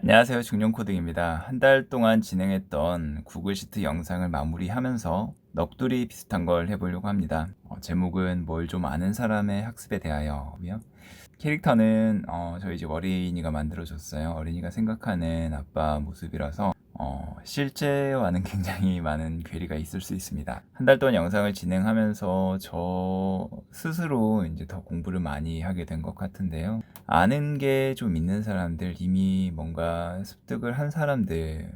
안녕하세요. 중년코딩입니다. 한 달 동안 진행했던 구글 시트 영상을 마무리하면서 넋두리 비슷한 걸 해보려고 합니다. 제목은 뭘 좀 아는 사람의 학습에 대하여고요. 캐릭터는 저희 집 어린이가 만들어줬어요. 어린이가 생각하는 아빠 모습이라서 실제와는 굉장히 많은 괴리가 있을 수 있습니다. 한 달 동안 영상을 진행하면서 저 스스로 이제 더 공부를 많이 하게 된 것 같은데요. 아는 게 좀 있는 사람들, 이미 뭔가 습득을 한 사람들은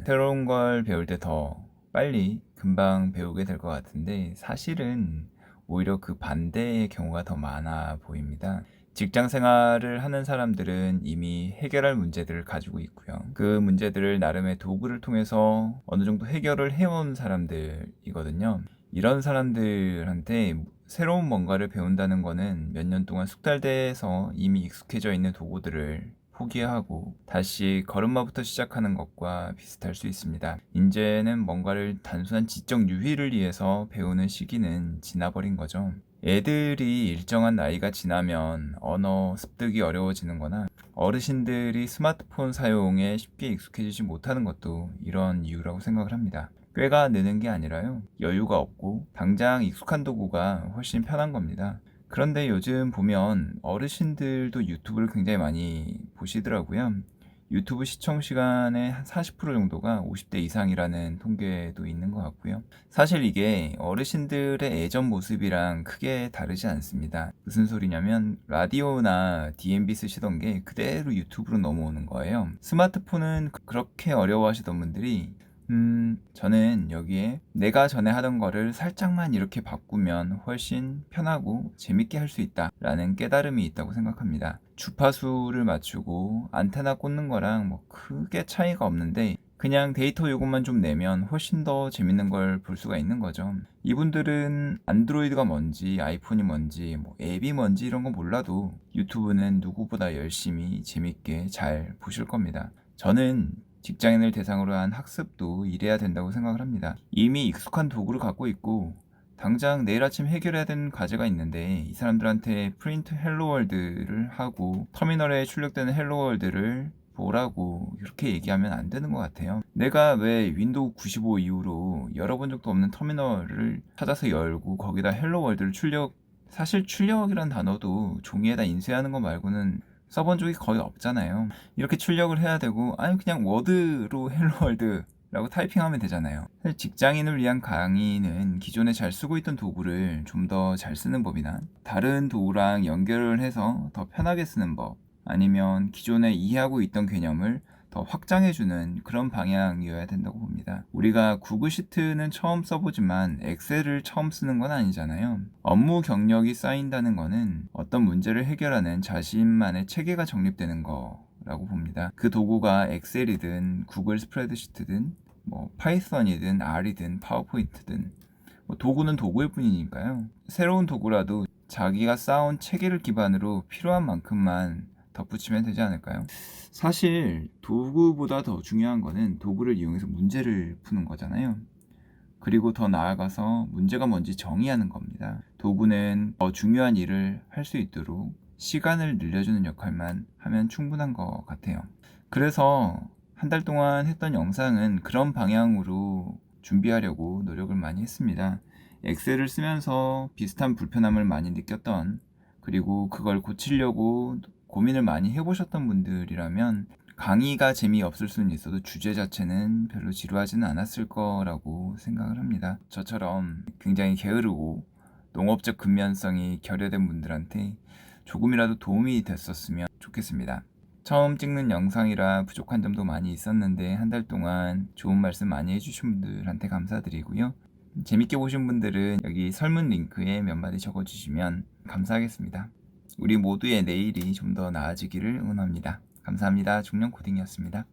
새로운 걸 배울 때 더 빨리 금방 배우게 될 것 같은데, 사실은 오히려 그 반대의 경우가 더 많아 보입니다. 직장 생활을 하는 사람들은 이미 해결할 문제들을 가지고 있고요. 그 문제들을 나름의 도구를 통해서 어느 정도 해결을 해온 사람들이거든요. 이런 사람들한테 새로운 뭔가를 배운다는 거는 몇 년 동안 숙달돼서 이미 익숙해져 있는 도구들을 포기하고 다시 걸음마부터 시작하는 것과 비슷할 수 있습니다. 이제는 뭔가를 단순한 지적 유희를 위해서 배우는 시기는 지나버린 거죠. 애들이 일정한 나이가 지나면 언어 습득이 어려워지는 거나 어르신들이 스마트폰 사용에 쉽게 익숙해지지 못하는 것도 이런 이유라고 생각을 합니다. 꾀가 느는 게 아니라요, 여유가 없고 당장 익숙한 도구가 훨씬 편한 겁니다. 그런데 요즘 보면 어르신들도 유튜브를 굉장히 많이 보시더라고요. 유튜브 시청 시간의 한 40% 정도가 50대 이상이라는 통계도 있는 것 같고요. 사실 이게 어르신들의 예전 모습이랑 크게 다르지 않습니다. 무슨 소리냐면 라디오나 DMB 쓰시던 게 그대로 유튜브로 넘어오는 거예요. 스마트폰은 그렇게 어려워하시던 분들이 저는 여기에 내가 전에 하던 거를 살짝만 이렇게 바꾸면 훨씬 편하고 재밌게 할 수 있다라는 깨달음이 있다고 생각합니다. 주파수를 맞추고 안테나 꽂는 거랑 뭐 크게 차이가 없는데, 그냥 데이터 요금만 좀 내면 훨씬 더 재밌는 걸 볼 수가 있는 거죠. 이분들은 안드로이드가 뭔지, 아이폰이 뭔지, 뭐 앱이 뭔지 이런 거 몰라도 유튜브는 누구보다 열심히 재밌게 잘 보실 겁니다. 저는 직장인을 대상으로 한 학습도 이래야 된다고 생각을 합니다. 이미 익숙한 도구를 갖고 있고 당장 내일 아침 해결해야 되는 과제가 있는데 이 사람들한테 프린트 헬로 월드를 하고 터미널에 출력되는 헬로 월드를 보라고 이렇게 얘기하면 안 되는 것 같아요. 내가 왜 윈도우 95 이후로 열어본 적도 없는 터미널을 찾아서 열고 거기다 헬로 월드를 사실 출력이란 단어도 종이에다 인쇄하는 거 말고는 써본 적이 거의 없잖아요. 이렇게 출력을 해야 되고, 아니 그냥 워드로 헬로월드 라고 타이핑하면 되잖아요. 사실 직장인을 위한 강의는 기존에 잘 쓰고 있던 도구를 좀 더 잘 쓰는 법이나 다른 도구랑 연결을 해서 더 편하게 쓰는 법, 아니면 기존에 이해하고 있던 개념을 더 확장해주는 그런 방향이어야 된다고 봅니다. 우리가 구글 시트는 처음 써보지만 엑셀을 처음 쓰는 건 아니잖아요. 업무 경력이 쌓인다는 거는 어떤 문제를 해결하는 자신만의 체계가 정립되는 거라고 봅니다. 그 도구가 엑셀이든 구글 스프레드시트든 뭐 파이썬이든 R이든 파워포인트든 뭐 도구는 도구일 뿐이니까요. 새로운 도구라도 자기가 쌓은 체계를 기반으로 필요한 만큼만 덧붙이면 되지 않을까요? 사실 도구보다 더 중요한 거는 도구를 이용해서 문제를 푸는 거잖아요. 그리고 더 나아가서 문제가 뭔지 정의하는 겁니다. 도구는 더 중요한 일을 할 수 있도록 시간을 늘려주는 역할만 하면 충분한 것 같아요. 그래서 한 달 동안 했던 영상은 그런 방향으로 준비하려고 노력을 많이 했습니다. 엑셀을 쓰면서 비슷한 불편함을 많이 느꼈던, 그리고 그걸 고치려고 고민을 많이 해보셨던 분들이라면 강의가 재미없을 수는 있어도 주제 자체는 별로 지루하지는 않았을 거라고 생각을 합니다. 저처럼 굉장히 게으르고 농업적 근면성이 결여된 분들한테 조금이라도 도움이 됐었으면 좋겠습니다. 처음 찍는 영상이라 부족한 점도 많이 있었는데 한 달 동안 좋은 말씀 많이 해주신 분들한테 감사드리고요. 재밌게 보신 분들은 여기 설문 링크에 몇 마디 적어주시면 감사하겠습니다. 우리 모두의 내일이 좀 더 나아지기를 응원합니다. 감사합니다. 중년 코딩이었습니다.